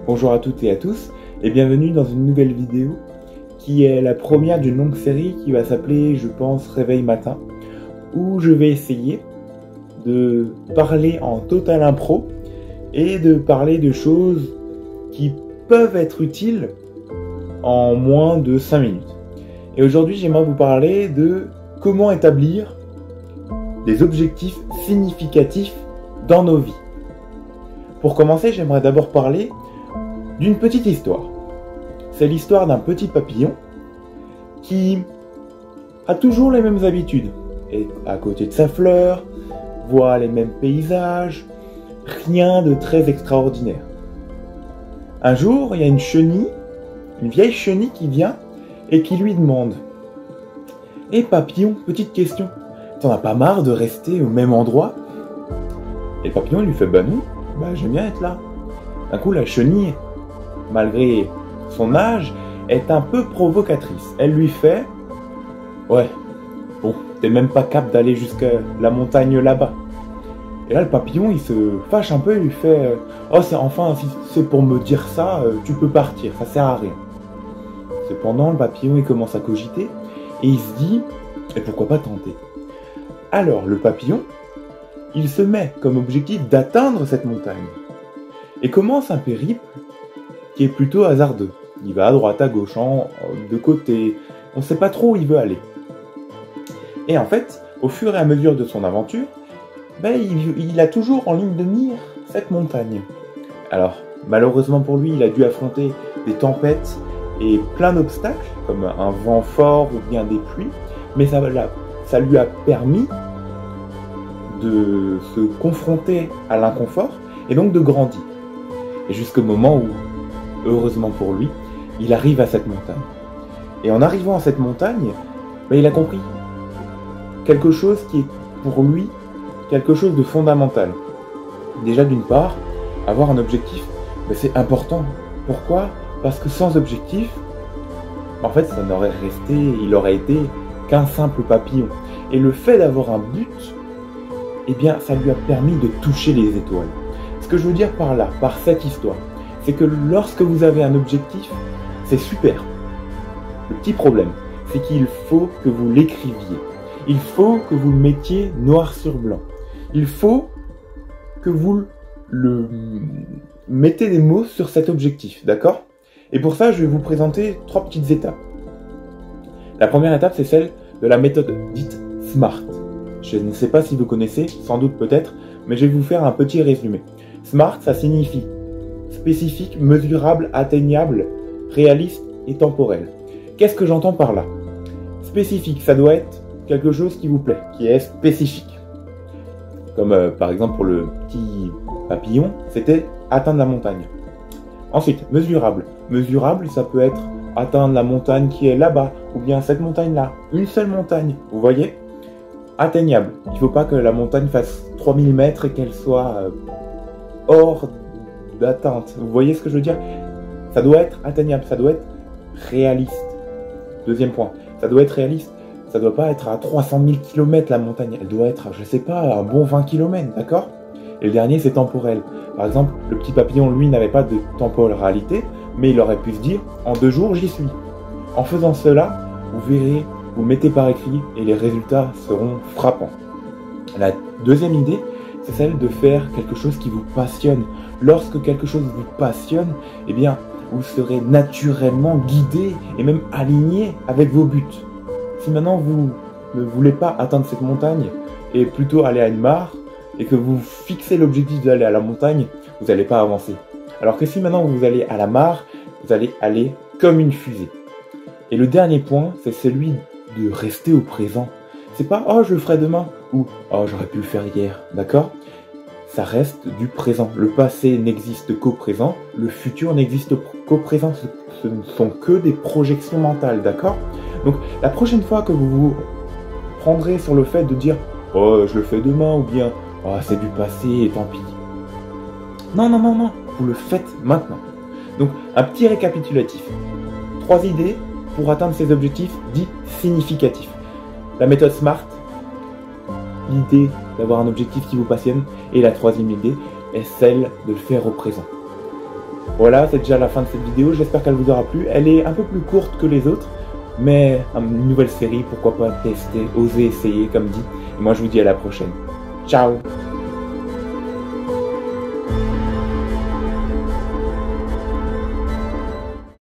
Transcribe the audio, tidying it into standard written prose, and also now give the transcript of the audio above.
Bonjour à toutes et à tous et bienvenue dans une nouvelle vidéo qui est la première d'une longue série qui va s'appeler, je pense, Réveil Matin, où je vais essayer de parler en total impro et de parler de choses qui peuvent être utiles en moins de 5 minutes. Et aujourd'hui, j'aimerais vous parler de comment établir des objectifs significatifs dans nos vies. Pour commencer, j'aimerais d'abord parler d'une petite histoire. C'est l'histoire d'un petit papillon qui a toujours les mêmes habitudes. Est à côté de sa fleur, voit les mêmes paysages, rien de très extraordinaire. Un jour, il y a une chenille, une vieille chenille qui vient et qui lui demande « Hé papillon, petite question, t'en as pas marre de rester au même endroit ?» Et le papillon lui fait « Bah non, j'aime bien être là. » D'un coup, la chenille, malgré son âge, est un peu provocatrice. Elle lui fait « Ouais, bon, t'es même pas capable d'aller jusqu'à la montagne là-bas. » Et là, le papillon, il se fâche un peu et lui fait « Oh, si c'est pour me dire ça, tu peux partir, ça sert à rien. » Cependant, le papillon, il commence à cogiter et il se dit « Et pourquoi pas tenter ?» Alors, le papillon, il se met comme objectif d'atteindre cette montagne et commence un périple qui est plutôt hasardeux. Il va à droite, à gauche, de côté, on ne sait pas trop où il veut aller. Et en fait, au fur et à mesure de son aventure, il a toujours en ligne de mire cette montagne. Alors, malheureusement pour lui, il a dû affronter des tempêtes et plein d'obstacles, comme un vent fort ou bien des pluies, mais ça lui a permis de se confronter à l'inconfort et donc de grandir. Et jusqu'au moment où, heureusement pour lui, il arrive à cette montagne. Et en arrivant à cette montagne, il a compris quelque chose qui est pour lui quelque chose de fondamental. Déjà d'une part, avoir un objectif, c'est important. Pourquoi ? Parce que sans objectif, en fait, il aurait été qu'un simple papillon. Et le fait d'avoir un but, ça lui a permis de toucher les étoiles. Ce que je veux dire par là, par cette histoire, c'est que lorsque vous avez un objectif, c'est super. Le petit problème, c'est qu'il faut que vous l'écriviez. Il faut que vous le mettiez noir sur blanc. Il faut que vous mettez des mots sur cet objectif, d'accord ? Et pour ça, je vais vous présenter 3 petites étapes. La première étape, c'est celle de la méthode dite SMART. Je ne sais pas si vous connaissez, sans doute peut-être, mais je vais vous faire un petit résumé. SMART, ça signifie spécifique, mesurable, atteignable, réaliste et temporel. Qu'est-ce que j'entends par là ? Spécifique, ça doit être quelque chose qui vous plaît, qui est spécifique. Comme par exemple pour le petit papillon, c'était atteindre la montagne. Ensuite, mesurable. Mesurable, ça peut être atteindre la montagne qui est là-bas, ou bien cette montagne-là, une seule montagne, vous voyez ? Atteignable. Il ne faut pas que la montagne fasse 3000 mètres et qu'elle soit hors d'atteinte. Vous voyez ce que je veux dire ? Ça doit être atteignable, ça doit être réaliste. Deuxième point, ça doit être réaliste. Ça doit pas être à 300 000 km la montagne. Elle doit être, je sais pas, un bon 20 km, d'accord ? Et le dernier, c'est temporel. Par exemple, le petit papillon, lui, n'avait pas de temporalité, mais il aurait pu se dire, en 2 jours, j'y suis. En faisant cela, vous verrez, vous mettez par écrit et les résultats seront frappants. La deuxième idée, c'est celle de faire quelque chose qui vous passionne. Lorsque quelque chose vous passionne, vous serez naturellement guidé et même aligné avec vos buts. Si maintenant vous ne voulez pas atteindre cette montagne et plutôt aller à une mare et que vous fixez l'objectif d'aller à la montagne, vous n'allez pas avancer. Alors que si maintenant vous allez à la mare, vous allez aller comme une fusée. Et le dernier point, c'est celui de rester au présent. C'est pas « Oh, je le ferai demain » ou « Oh, j'aurais pu le faire hier », d'accord ? Ça reste du présent. Le passé n'existe qu'au présent, le futur n'existe qu'au présent. Ce ne sont que des projections mentales, d'accord ? Donc, la prochaine fois que vous vous prendrez sur le fait de dire « Oh, je le fais demain » ou bien « Oh, c'est du passé et tant pis ». Non, vous le faites maintenant. Donc, un petit récapitulatif. 3 idées pour atteindre ces objectifs dits significatifs. La méthode SMART, l'idée d'avoir un objectif qui vous passionne, et la 3e idée est celle de le faire au présent. Voilà, c'est déjà la fin de cette vidéo, j'espère qu'elle vous aura plu. Elle est un peu plus courte que les autres, mais une nouvelle série, pourquoi pas tester, oser essayer comme dit. Et moi je vous dis à la prochaine. Ciao!